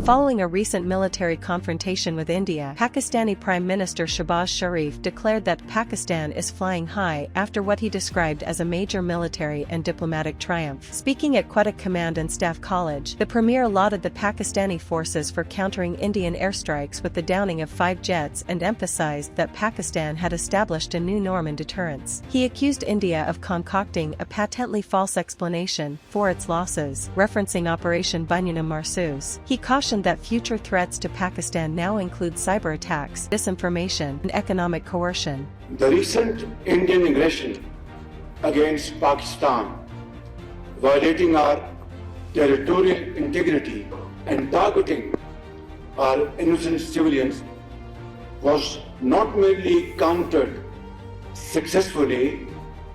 Following a recent military confrontation with India, Pakistani Prime Minister Shehbaz Sharif declared that Pakistan is flying high after what he described as a major military and diplomatic triumph. Speaking at Quetta Command and Staff College, the Premier lauded the Pakistani forces for countering Indian airstrikes with the downing of 5 jets and emphasized that Pakistan had established a new norm in deterrence. He accused India of concocting a patently false explanation for its losses, referencing Operation Sindoor. He cautioned that future threats to Pakistan now include cyber attacks, disinformation, and economic coercion. The recent Indian aggression against Pakistan, violating our territorial integrity and targeting our innocent civilians, was not merely countered successfully,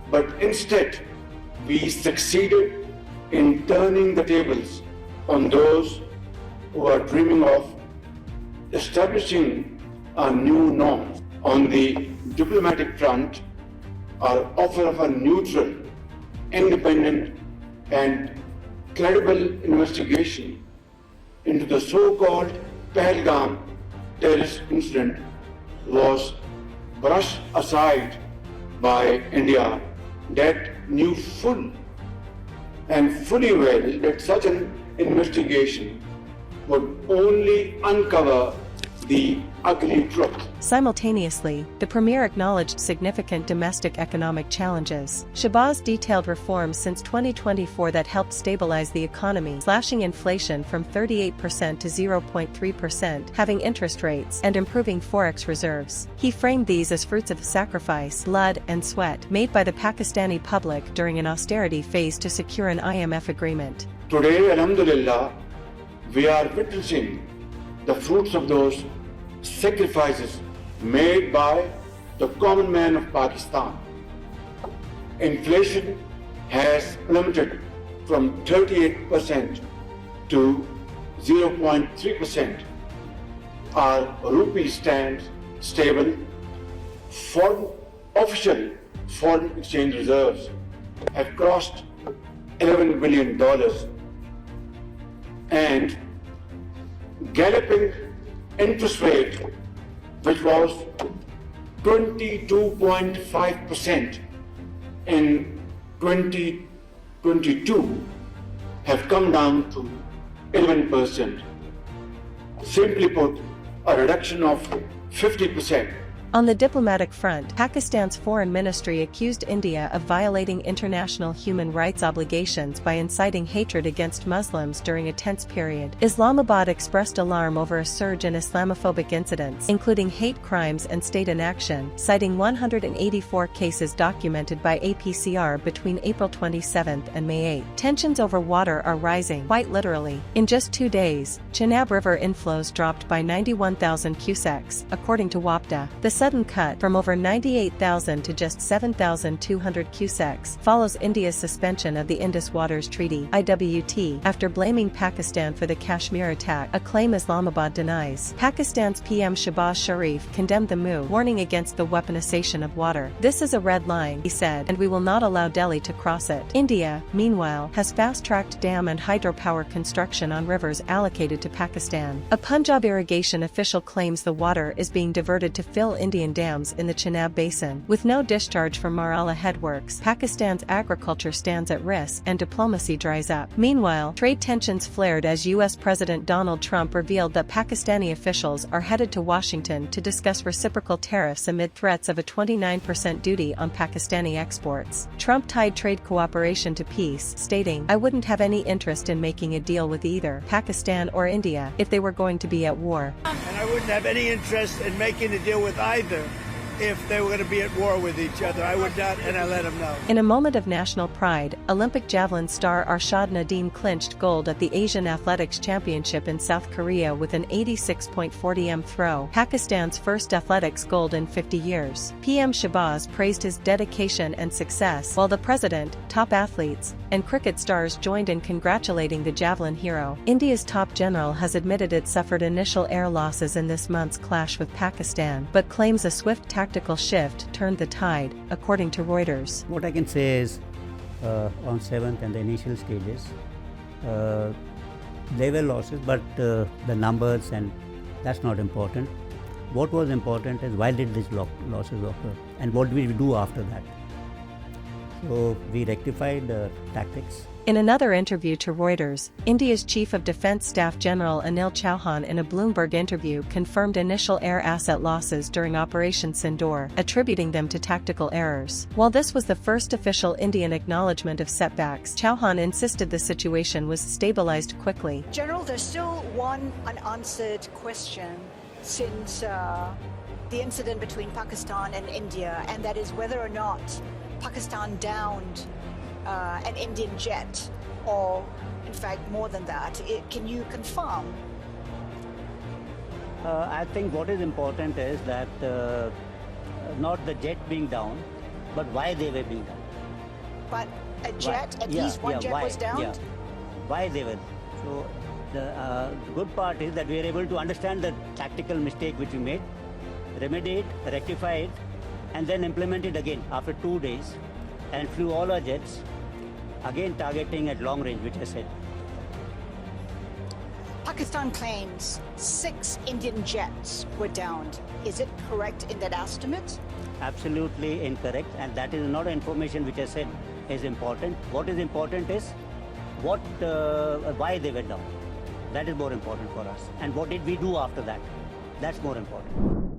but instead we succeeded in turning the tables on those who are dreaming of establishing a new norm. On the diplomatic front, our offer of a neutral, independent, and credible investigation into the so-called Pahalgam terrorist incident was brushed aside by India, that knew fully well that such an investigation would only uncover the ugly truth. Simultaneously, the Premier acknowledged significant domestic economic challenges. Shehbaz detailed reforms since 2024 that helped stabilize the economy, slashing inflation from 38% to 0.3%, having interest rates, and improving forex reserves. He framed these as fruits of sacrifice, blood, and sweat made by the Pakistani public during an austerity phase to secure an IMF agreement. Today, Alhamdulillah, we are witnessing the fruits of those sacrifices made by the common man of Pakistan. Inflation has plummeted from 38% to 0.3%. Our rupee stands stable. Official foreign exchange reserves have crossed $11 billion, and galloping interest rate, which was 22.5% in 2022, have come down to 11%. Simply put, a reduction of 50%. On the diplomatic front, Pakistan's foreign ministry accused India of violating international human rights obligations by inciting hatred against Muslims during a tense period. Islamabad expressed alarm over a surge in Islamophobic incidents, including hate crimes and state inaction, citing 184 cases documented by APCR between April 27 and May 8. Tensions over water are rising, quite literally. In just 2 days, Chenab River inflows dropped by 91,000 cusecs, according to WAPDA. The sudden cut from over 98,000 to just 7,200 cusecs follows India's suspension of the Indus Waters Treaty (IWT) after blaming Pakistan for the Kashmir attack, a claim Islamabad denies. Pakistan's PM Shehbaz Sharif condemned the move, warning against the weaponization of water. "This is a red line," he said, "and we will not allow Delhi to cross it." India, meanwhile, has fast-tracked dam and hydropower construction on rivers allocated to Pakistan. A Punjab irrigation official claims the water is being diverted to fill Indian dams in the Chenab Basin. With no discharge from Marala headworks, Pakistan's agriculture stands at risk and diplomacy dries up. Meanwhile, trade tensions flared as U.S. President Donald Trump revealed that Pakistani officials are headed to Washington to discuss reciprocal tariffs amid threats of a 29% duty on Pakistani exports. Trump tied trade cooperation to peace, stating, "I wouldn't have any interest in making a deal with either Pakistan or India if they were going to be at war. And I wouldn't have any interest in making a deal with either if they were going to be at war with each other. I would not, and I let them know." In a moment of national pride, Olympic javelin star Arshad Nadeem clinched gold at the Asian Athletics Championship in South Korea with an 86.40 m throw, Pakistan's first athletics gold in 50 years. PM Shehbaz praised his dedication and success, while the president, top athletes, and cricket stars joined in congratulating the javelin hero. India's top general has admitted it suffered initial air losses in this month's clash with Pakistan, but claims a swift tactical shift turned the tide, according to Reuters. What I can say is, on 7th and the initial stages, There were losses, but the numbers, and that's not important. What was important is why did these losses occur and what did we do after that. So we rectified tactics. In another interview to Reuters, India's Chief of Defence Staff General Anil Chauhan in a Bloomberg interview confirmed initial air asset losses during Operation Sindoor, attributing them to tactical errors. While this was the first official Indian acknowledgement of setbacks, Chauhan insisted the situation was stabilized quickly. General, there's still one unanswered question since the incident between Pakistan and India, and that is whether or not Pakistan downed an Indian jet, or in fact more than that. Can you confirm? I think what is important is that not the jet being down, but why they were being down. But a jet, at least one jet was downed? Yeah. Why they were. So the good part is that we are able to understand the tactical mistake which we made, remedy it, rectify it, and then implement it again after 2 days, and flew all our jets, again targeting at long range, which I said. Pakistan claims 6 Indian jets were downed. Is it correct in that estimate? Absolutely incorrect, and that is not information which I said is important. What is important is why they were down. That is more important for us. And what did we do after that? That's more important.